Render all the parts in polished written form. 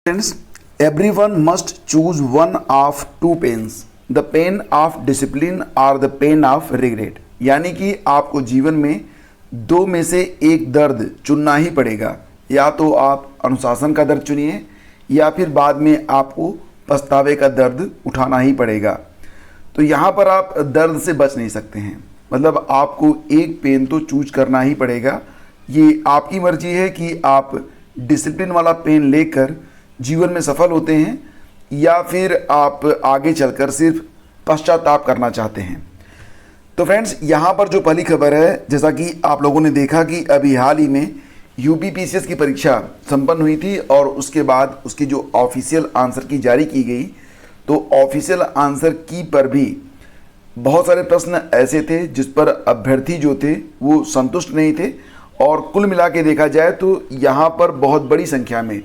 Friends, everyone must choose one of two pains, the pain of discipline or the pain of regret। यानी कि आपको जीवन में दो में से एक दर्द चुनना ही पड़ेगा। या तो आप अनुशासन का दर्द चुनिए या फिर बाद में आपको पछतावे का दर्द उठाना ही पड़ेगा। तो यहाँ पर आप दर्द से बच नहीं सकते हैं, मतलब आपको एक पेन तो चूज करना ही पड़ेगा। ये आपकी मर्जी है कि आप डिसिप्लिन वाला पेन लेकर जीवन में सफल होते हैं या फिर आप आगे चलकर सिर्फ पश्चाताप करना चाहते हैं। तो फ्रेंड्स, यहाँ पर जो पहली खबर है, जैसा कि आप लोगों ने देखा कि अभी हाल ही में यूपीपीसीएस की परीक्षा संपन्न हुई थी और उसके बाद उसकी जो ऑफिशियल आंसर की जारी की गई, तो ऑफिशियल आंसर की पर भी बहुत सारे प्रश्न ऐसे थे जिस पर अभ्यर्थी जो थे वो संतुष्ट नहीं थे। और कुल मिला के देखा जाए तो यहाँ पर बहुत बड़ी संख्या में,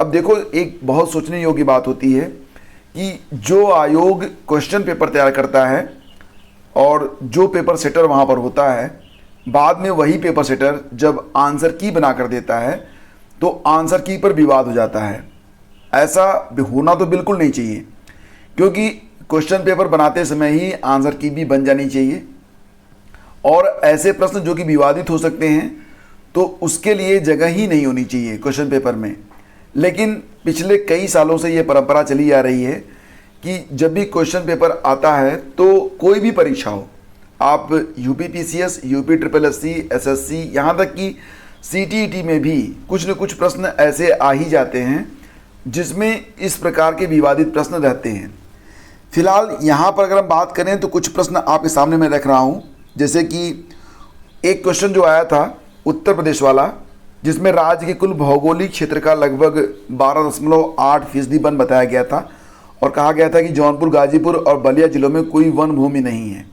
अब देखो, एक बहुत सोचने योग्य बात होती है कि जो आयोग क्वेश्चन पेपर तैयार करता है और जो पेपर सेटर वहाँ पर होता है, बाद में वही पेपर सेटर जब आंसर की बना कर देता है तो आंसर की पर विवाद हो जाता है। ऐसा होना तो बिल्कुल नहीं चाहिए, क्योंकि क्वेश्चन पेपर बनाते समय ही आंसर की भी बन जानी चाहिए। और ऐसे प्रश्न जो कि विवादित हो सकते हैं तो उसके लिए जगह ही नहीं होनी चाहिए क्वेश्चन पेपर में। लेकिन पिछले कई सालों से ये परंपरा चली आ रही है कि जब भी क्वेश्चन पेपर आता है तो कोई भी परीक्षा हो, आप UPPCS, UP triple SC, SSC, यहाँ तक कि सीटीईटी में भी कुछ न कुछ प्रश्न ऐसे आ ही जाते हैं जिसमें इस प्रकार के विवादित प्रश्न रहते हैं। फिलहाल यहाँ पर अगर हम बात करें तो कुछ प्रश्न आपके सामने मैं रख रहा हूँ। जैसे कि एक क्वेश्चन जो आया था उत्तर प्रदेश वाला, जिसमें राज्य के कुल भौगोलिक क्षेत्र का लगभग 12.8% वन बताया गया था और कहा गया था कि जौनपुर, गाजीपुर और बलिया जिलों में कोई वन भूमि नहीं है।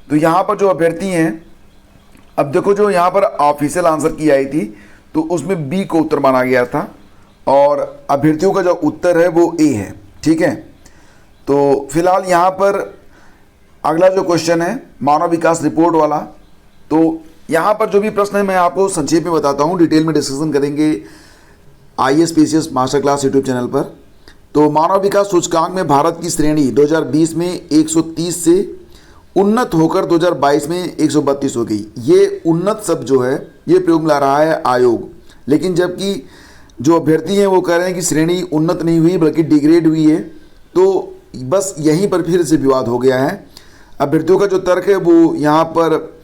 तो यहाँ पर जो अभ्यर्थी हैं, अब देखो, जो यहाँ पर ऑफिशियल आंसर की आई थी तो उसमें बी को उत्तर माना गया था और अभ्यर्थियों का जो उत्तर है वो ए है। ठीक है, तो फिलहाल यहाँ पर अगला जो क्वेश्चन है मानव विकास रिपोर्ट वाला, तो यहाँ पर जो भी प्रश्न है मैं आपको संक्षेप में बताता हूँ, डिटेल में डिस्कशन करेंगे IAS PCS master class YouTube channel पर। तो मानव विकास सूचकांक में भारत की श्रेणी 2020 में 130 से उन्नत होकर 2022 में 132 हो गई। ये उन्नत शब्द जो है ये प्रयोग में ला रहा है आयोग, लेकिन जबकि जो अभ्यर्थी हैं वो कह रहे हैं कि श्रेणी उन्नत नहीं हुई बल्कि डिग्रेड हुई है। तो बस यहीं पर फिर से विवाद हो गया है। अभ्यर्थियों का जो तर्क है वो यहाँ पर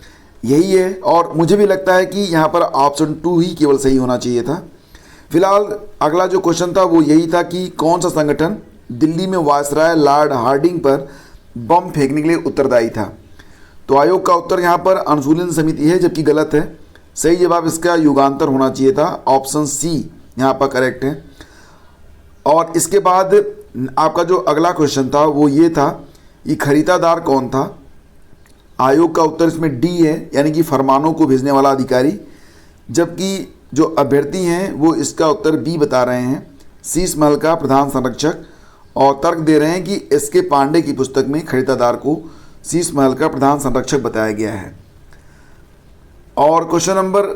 यही है और मुझे भी लगता है कि यहाँ पर ऑप्शन 2 ही केवल सही होना चाहिए था। फिलहाल अगला जो क्वेश्चन था वो यही था कि कौन सा संगठन दिल्ली में वायसराय लॉर्ड हार्डिंग पर बम फेंकने के लिए उत्तरदायी था। तो आयोग का उत्तर यहाँ पर अनुशूलन समिति है, जबकि गलत है। सही जवाब इसका युगांतर होना चाहिए था, ऑप्शन सी यहाँ पर करेक्ट है। और इसके बाद आपका जो अगला क्वेश्चन था वो ये था कि खरीदादार कौन था। आयोग का उत्तर इसमें डी है, यानी कि फरमानों को भेजने वाला अधिकारी, जबकि जो अभ्यर्थी हैं वो इसका उत्तर बी बता रहे हैं, शीश महल का प्रधान संरक्षक, और तर्क दे रहे हैं कि एसके पांडे की पुस्तक में खरीदादार को शीश महल का प्रधान संरक्षक बताया गया है। और क्वेश्चन नंबर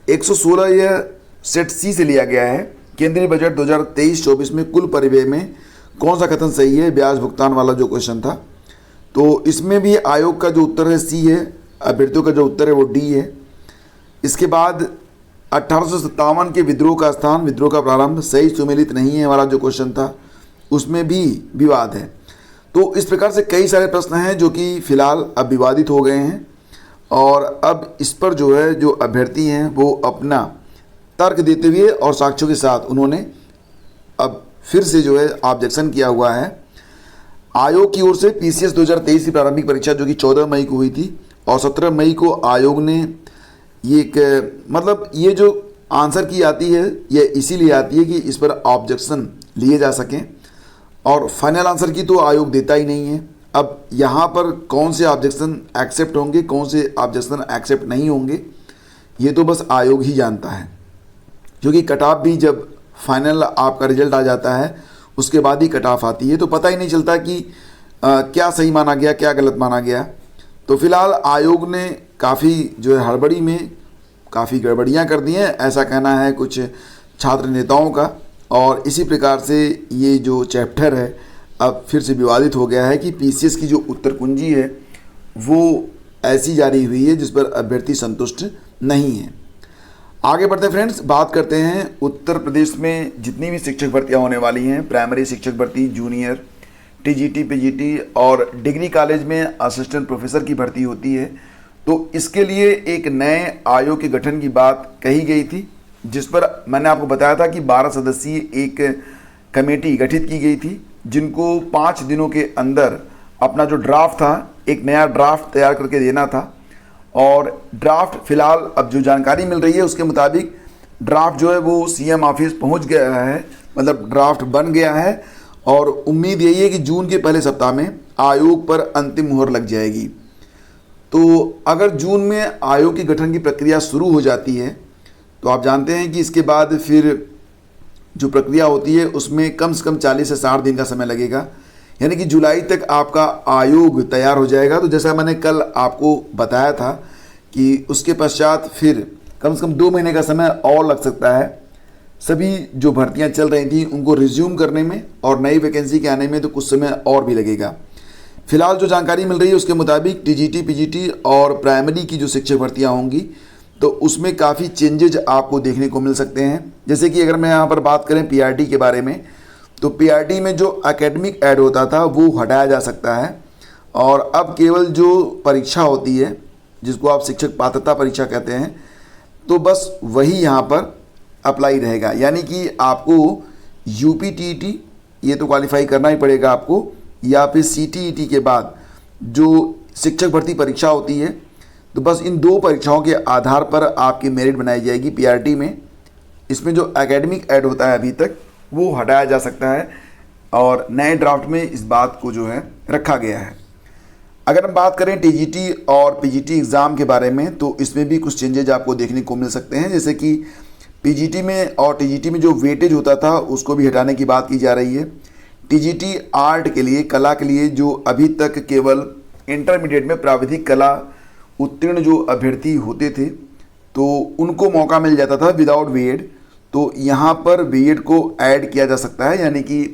116 यह सेट सी से लिया गया है। केंद्रीय बजट 2023-24 में कुल परिव्यय में कौन सा कथन सही है, ब्याज भुगतान वाला जो क्वेश्चन था। तो इसमें भी आयोग का जो उत्तर है सी है, अभ्यर्थियों का जो उत्तर है वो डी है। इसके बाद 1857 के विद्रोह का स्थान, विद्रोह का प्रारंभ सही सुमेलित नहीं है वाला जो क्वेश्चन था उसमें भी विवाद है। तो इस प्रकार से कई सारे प्रश्न हैं जो कि फिलहाल अब विवादित हो गए हैं और अब इस पर जो है जो अभ्यर्थी हैं वो अपना तर्क देते हुए और साक्ष्यों के साथ उन्होंने अब फिर से जो है ऑब्जेक्शन किया हुआ है। आयोग की ओर से पीसीएस 2023 की प्रारंभिक परीक्षा जो कि 14 मई को हुई थी और 17 मई को आयोग ने ये मतलब ये जो आंसर की आती है ये इसीलिए आती है कि इस पर ऑब्जेक्शन लिए जा सकें, और फाइनल आंसर की तो आयोग देता ही नहीं है। अब यहाँ पर कौन से ऑब्जेक्शन एक्सेप्ट होंगे, कौन से ऑब्जेक्शन एक्सेप्ट नहीं होंगे, ये तो बस आयोग ही जानता है, क्योंकि कट ऑफ भी जब फाइनल आपका रिजल्ट आ जाता है उसके बाद ही कट ऑफ आती है, तो पता ही नहीं चलता कि क्या सही माना गया क्या गलत माना गया। तो फिलहाल आयोग ने काफ़ी जो है हड़बड़ी में काफ़ी गड़बड़ियाँ कर दी हैं, ऐसा कहना है कुछ छात्र नेताओं का। और इसी प्रकार से ये जो चैप्टर है अब फिर से विवादित हो गया है कि पीसीएस की जो उत्तर कुंजी है वो ऐसी जारी हुई है जिस पर अभ्यर्थी संतुष्ट नहीं है। आगे बढ़ते हैं फ्रेंड्स, बात करते हैं उत्तर प्रदेश में जितनी भी शिक्षक भर्तियां होने वाली हैं, प्राइमरी शिक्षक भर्ती, जूनियर, टीजीटी, पीजीटी और डिग्री कॉलेज में असिस्टेंट प्रोफेसर की भर्ती होती है। तो इसके लिए एक नए आयोग के गठन की बात कही गई थी, जिस पर मैंने आपको बताया था कि 12 सदस्यीय एक कमेटी गठित की गई थी, जिनको 5 दिनों के अंदर अपना जो ड्राफ्ट था, एक नया ड्राफ्ट तैयार करके देना था। और ड्राफ्ट फिलहाल अब जो जानकारी मिल रही है उसके मुताबिक ड्राफ्ट जो है वो सीएम ऑफिस पहुंच गया है, मतलब ड्राफ्ट बन गया है और उम्मीद यही है कि जून के पहले सप्ताह में आयोग पर अंतिम मुहर लग जाएगी। तो अगर जून में आयोग के गठन की प्रक्रिया शुरू हो जाती है तो आप जानते हैं कि इसके बाद फिर जो प्रक्रिया होती है उसमें कम से कम 40 से 60 दिन का समय लगेगा, यानी कि जुलाई तक आपका आयोग तैयार हो जाएगा। तो जैसा मैंने कल आपको बताया था कि उसके पश्चात फिर कम से कम 2 महीने का समय और लग सकता है सभी जो भर्तियां चल रही थी उनको रिज्यूम करने में, और नई वैकेंसी के आने में तो कुछ समय और भी लगेगा। फिलहाल जो जानकारी मिल रही है उसके मुताबिक टीजीटी, पीजीटी और प्राइमरी की जो शिक्षक भर्तियां होंगी तो उसमें काफ़ी चेंजेज आपको देखने को मिल सकते हैं। जैसे कि अगर मैं यहाँ पर बात करें पीआरटी के बारे में, तो पीआरटी में जो एकेडमिक ऐड होता था वो हटाया जा सकता है और अब केवल जो परीक्षा होती है जिसको आप शिक्षक पात्रता परीक्षा कहते हैं, तो बस वही यहाँ पर अप्लाई रहेगा। यानी कि आपको यूपीटीईटी ये तो क्वालिफाई करना ही पड़ेगा आपको, या फिर सीटीईटी के बाद जो शिक्षक भर्ती परीक्षा होती है, तो बस इन 2 परीक्षाओं के आधार पर आपकी मेरिट बनाई जाएगी पीआरटी में। इसमें जो एकेडमिक ऐड होता है अभी तक वो हटाया जा सकता है और नए ड्राफ्ट में इस बात को जो है रखा गया है। अगर हम बात करें टीजीटी और पीजीटी एग्ज़ाम के बारे में तो इसमें भी कुछ चेंजेज आपको देखने को मिल सकते हैं। जैसे कि पीजीटी में और टीजीटी में जो वेटेज होता था उसको भी हटाने की बात की जा रही है। टीजीटी आर्ट के लिए, कला के लिए जो अभी तक केवल इंटरमीडिएट में प्राविधिक कला उत्तीर्ण जो अभ्यर्थी होते थे तो उनको मौका मिल जाता था विदाउट बीएड, तो यहाँ पर बीएड को ऐड किया जा सकता है, यानी कि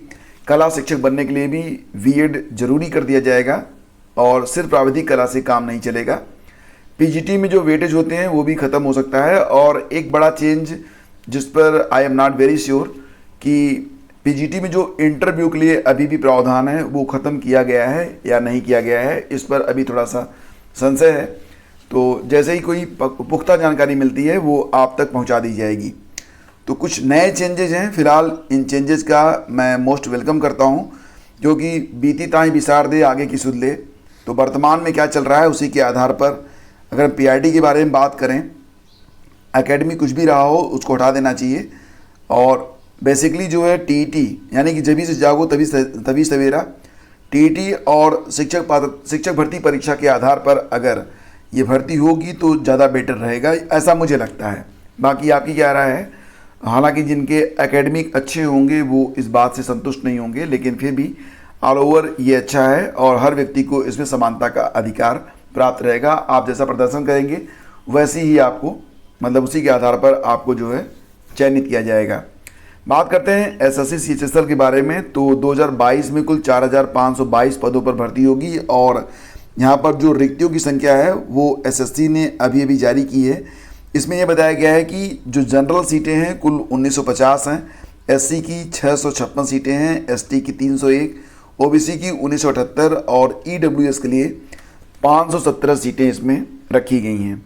कला शिक्षक बनने के लिए भी बीएड जरूरी कर दिया जाएगा और सिर्फ प्राविधिक कला से काम नहीं चलेगा। पीजीटी में जो वेटेज होते हैं वो भी ख़त्म हो सकता है। और एक बड़ा चेंज जिस पर I am not very sure कि पीजीटी में जो इंटरव्यू के लिए अभी भी प्रावधान है वो ख़त्म किया गया है या नहीं किया गया है, इस पर अभी थोड़ा सा संशय है। तो जैसे ही कोई पुख्ता जानकारी मिलती है वो आप तक पहुंचा दी जाएगी। तो कुछ नए चेंजेज हैं, फिलहाल इन चेंजेस का मैं मोस्ट वेलकम करता हूं, क्योंकि बीती ताई बिसार दे आगे की सुध ले। तो वर्तमान में क्या चल रहा है उसी के आधार पर अगर हम पीआरटी के बारे में बात करें, एकेडमी कुछ भी रहा हो उसको हटा देना चाहिए। और बेसिकली जो है टीईटी, यानी कि जभी से जागो तभी सवेरा, टीईटी और शिक्षक भर्ती परीक्षा के आधार पर अगर ये भर्ती होगी तो ज़्यादा बेटर रहेगा, ऐसा मुझे लगता है। बाकी आपकी क्या राय है? हालांकि जिनके एकेडमिक अच्छे होंगे वो इस बात से संतुष्ट नहीं होंगे, लेकिन फिर भी ऑल ओवर ये अच्छा है और हर व्यक्ति को इसमें समानता का अधिकार प्राप्त रहेगा। आप जैसा प्रदर्शन करेंगे वैसे ही आपको, मतलब उसी के आधार पर आपको जो है चयनित किया जाएगा। बात करते हैं एसएससी सीएचएसएल के बारे में। तो 2022 में कुल 4522 पदों पर भर्ती होगी और यहाँ पर जो रिक्तियों की संख्या है वो एसएससी ने अभी अभी जारी की है। इसमें यह बताया गया है कि जो जनरल सीटें हैं कुल 1950 हैं, एससी की 656 सीटें हैं, एसटी की 301, ओबीसी की 1978 और ईडब्ल्यूएस के लिए 517 सीटें इसमें रखी गई हैं।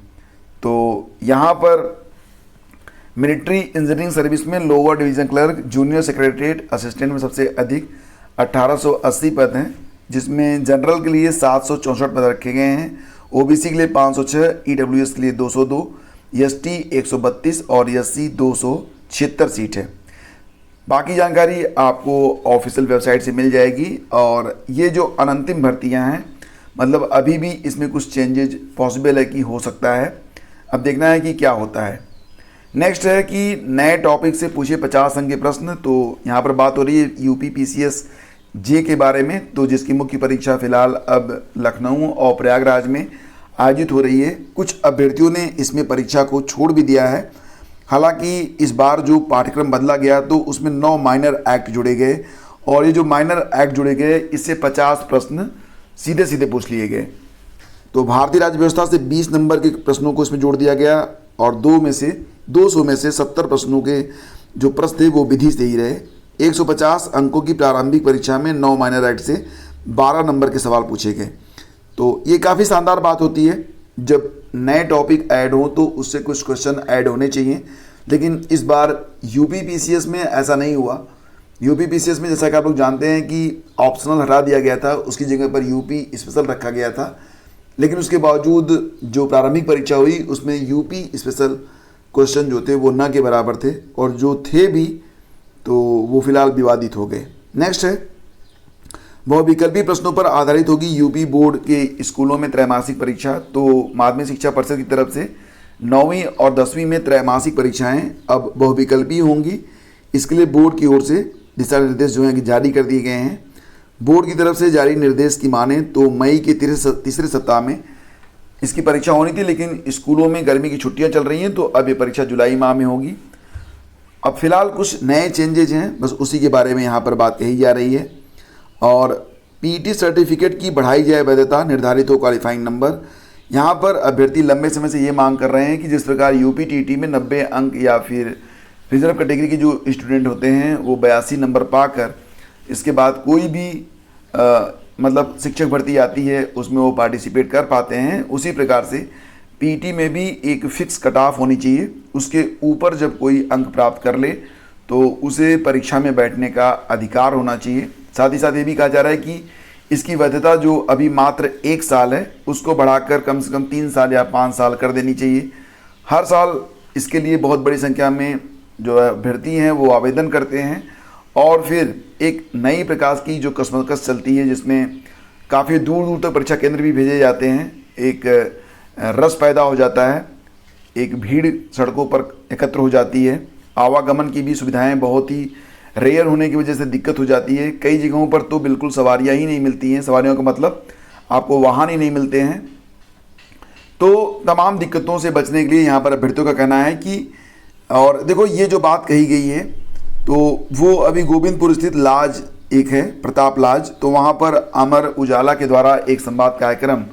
तो यहाँ पर मिलिट्री इंजीनियरिंग सर्विस में lower division clerk, junior secretariat assistant में सबसे अधिक 1880 पद हैं, जिसमें जनरल के लिए 764 पद रखे गए हैं, ओबीसी के लिए 506, ईडब्ल्यूएस के लिए 202, एसटी 132 और एससी 276 सीट है। बाकी जानकारी आपको ऑफिशियल वेबसाइट से मिल जाएगी। और ये जो अनंतिम भर्तियां हैं, मतलब अभी भी इसमें कुछ चेंजेज पॉसिबल है कि हो सकता है, अब देखना है कि क्या होता है। नेक्स्ट है कि नए टॉपिक से पूछे 50 अंक के प्रश्न। तो यहाँ पर बात हो रही है यूपी पीसीएस जे के बारे में, तो जिसकी मुख्य परीक्षा फिलहाल अब लखनऊ और प्रयागराज में आयोजित हो रही है। कुछ अभ्यर्थियों ने इसमें परीक्षा को छोड़ भी दिया है हालांकि इस बार जो पाठ्यक्रम बदला गया तो उसमें 9 माइनर एक्ट जुड़े गए और ये जो माइनर एक्ट जुड़े गए इससे 50 प्रश्न सीधे सीधे पूछ लिए गए। तो भारतीय राज्य व्यवस्था से 20 नंबर के प्रश्नों को इसमें जोड़ दिया गया और 200 में से 70 प्रश्नों के जो प्रश्न थे वो विधि से ही रहे। 150 अंकों की प्रारंभिक परीक्षा में 9 माइनर एक्ट से 12 नंबर के सवाल पूछे गए। तो ये काफ़ी शानदार बात होती है जब नए टॉपिक ऐड हो तो उससे कुछ क्वेश्चन ऐड होने चाहिए, लेकिन इस बार यूपी पीसीएस में ऐसा नहीं हुआ। यूपी पीसीएस में जैसा कि आप लोग जानते हैं कि ऑप्शनल हटा दिया गया था, उसकी जगह पर यूपी स्पेशल रखा गया था, लेकिन उसके बावजूद जो प्रारंभिक परीक्षा हुई उसमें यूपी स्पेशल क्वेश्चन जो थे वो न के बराबर थे और जो थे भी तो वो फिलहाल विवादित हो गए। नेक्स्ट है बहुविकल्पी प्रश्नों पर आधारित होगी यूपी बोर्ड के स्कूलों में त्रैमासिक परीक्षा। तो माध्यमिक शिक्षा परिषद की तरफ से 9वीं और 10वीं में त्रैमासिक परीक्षाएं अब बहुविकल्पी होंगी। इसके लिए बोर्ड की ओर से दिशा निर्देश जो हैं कि जारी कर दिए गए हैं। बोर्ड की तरफ से जारी निर्देश की माने तो मई के तीसरे सप्ताह में इसकी परीक्षा होनी थी, लेकिन स्कूलों में गर्मी की छुट्टियां चल रही हैं तो अब ये परीक्षा जुलाई माह में होगी। अब फिलहाल कुछ नए चेंजेज हैं, बस उसी के बारे में यहाँ पर बात कही जा रही है। और पीटी सर्टिफिकेट की बढ़ाई जाए वैधता, निर्धारित हो क्वालिफाइंग नंबर। यहाँ पर अभ्यर्थी लंबे समय से ये मांग कर रहे हैं कि जिस प्रकार यूपी टीटी में 90 अंक या फिर रिजर्व कैटेगरी के जो स्टूडेंट होते हैं वो 82 नंबर पाकर इसके बाद कोई भी मतलब शिक्षक भर्ती आती है उसमें वो पार्टिसिपेट कर पाते हैं, उसी प्रकार से पीटी में भी एक फिक्स कट ऑफ होनी चाहिए। उसके ऊपर जब कोई अंक प्राप्त कर ले तो उसे परीक्षा में बैठने का अधिकार होना चाहिए। साथ ही साथ ये भी कहा जा रहा है कि इसकी वैधता जो अभी मात्र 1 साल है उसको बढ़ाकर कम से कम 3 साल या 5 साल कर देनी चाहिए। हर साल इसके लिए बहुत बड़ी संख्या में जो अभ्यर्थी हैं वो आवेदन करते हैं और फिर एक नई प्रकार की जो कशमकश चलती है जिसमें काफ़ी दूर दूर तक परीक्षा केंद्र भी भेजे जाते हैं। एक रस पैदा हो जाता है, एक भीड़ सड़कों पर एकत्र हो जाती है, आवागमन की भी सुविधाएं बहुत ही रेयर होने की वजह से दिक्कत हो जाती है। कई जगहों पर तो बिल्कुल सवारियां ही नहीं मिलती हैं, सवारियों का मतलब आपको वाहन ही नहीं मिलते हैं। तो तमाम दिक्कतों से बचने के लिए यहाँ पर अभ्यर्थियों का कहना है कि, और देखो ये जो बात कही गई है तो वो अभी गोविंदपुर स्थित लाज एक है, प्रताप लाज, तो वहाँ पर अमर उजाला के द्वारा एक संवाद कार्यक्रम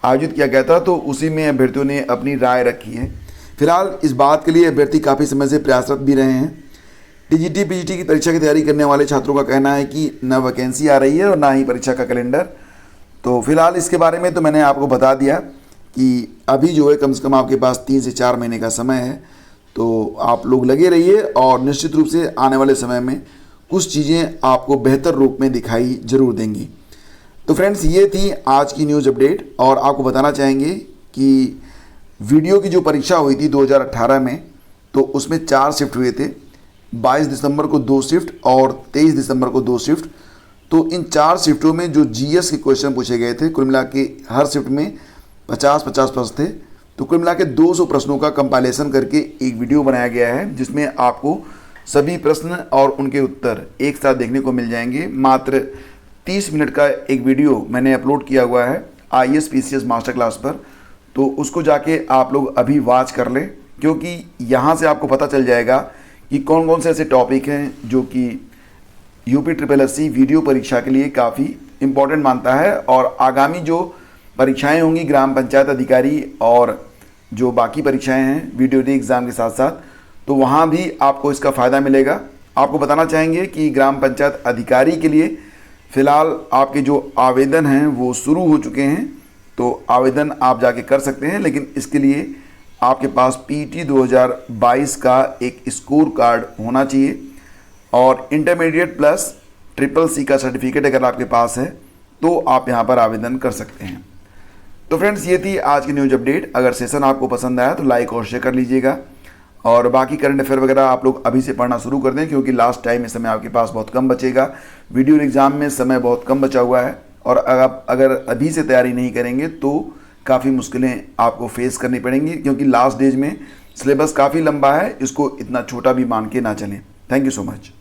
आयोजित किया गया था, तो उसी में अभ्यर्थियों ने अपनी राय रखी है। फिलहाल इस बात के लिए अभ्यर्थी काफ़ी समय से प्रयासरत भी रहे हैं। टीजीटी पीजीटी की परीक्षा की तैयारी करने वाले छात्रों का कहना है कि न वैकेंसी आ रही है और ना ही परीक्षा का कैलेंडर। तो फिलहाल इसके बारे में तो मैंने आपको बता दिया कि अभी जो है कम से कम आपके पास 3 से 4 महीने का समय है, तो आप लोग लगे रहिए और निश्चित रूप से आने वाले समय में कुछ चीज़ें आपको बेहतर रूप में दिखाई जरूर देंगी। तो फ्रेंड्स ये थी आज की न्यूज़ अपडेट और आपको बताना चाहेंगे कि वीडियो की जो परीक्षा हुई थी 2018 में तो उसमें 4 शिफ्ट हुए थे। 22 दिसंबर को 2 शिफ्ट और 23 दिसंबर को 2 शिफ्ट। तो इन 4 शिफ्टों में जो जीएस के क्वेश्चन पूछे गए थे, कुल मिला के हर शिफ्ट में 50-50 प्रश्न थे, तो कुल मिला के 200 प्रश्नों का कंपाइलेशन करके एक वीडियो बनाया गया है जिसमें आपको सभी प्रश्न और उनके उत्तर एक साथ देखने को मिल जाएंगे। मात्र 30 मिनट का एक वीडियो मैंने अपलोड किया हुआ है IAS PCS मास्टर क्लास पर, तो उसको जाके आप लोग अभी वॉच कर लें, क्योंकि यहाँ से आपको पता चल जाएगा कि कौन कौन से ऐसे टॉपिक हैं जो कि यूपी SSSC वीडियो परीक्षा के लिए काफ़ी इम्पोर्टेंट मानता है। और आगामी जो परीक्षाएं होंगी ग्राम पंचायत अधिकारी और जो बाकी परीक्षाएं हैं वीडियो एग्ज़ाम के साथ साथ, तो वहाँ भी आपको इसका फ़ायदा मिलेगा। आपको बताना चाहेंगे कि ग्राम पंचायत अधिकारी के लिए फ़िलहाल आपके जो आवेदन हैं वो शुरू हो चुके हैं, तो आवेदन आप जाके कर सकते हैं, लेकिन इसके लिए आपके पास पीटी 2022 का एक स्कोर कार्ड होना चाहिए और इंटरमीडिएट प्लस SSSC का सर्टिफिकेट अगर आपके पास है तो आप यहां पर आवेदन कर सकते हैं। तो फ्रेंड्स ये थी आज की न्यूज़ अपडेट। अगर सेशन आपको पसंद आया तो लाइक और शेयर कर लीजिएगा और बाकी करंट अफेयर वगैरह आप लोग अभी से पढ़ना शुरू कर दें, क्योंकि लास्ट टाइम इस समय आपके पास बहुत कम बचेगा। वीडियो एग्ज़ाम में समय बहुत कम बचा हुआ है और अगर अभी से तैयारी नहीं करेंगे तो काफ़ी मुश्किलें आपको फेस करनी पड़ेंगी, क्योंकि लास्ट डेज में सिलेबस काफ़ी लंबा है, इसको इतना छोटा भी मान के ना चलें। Thank you so much.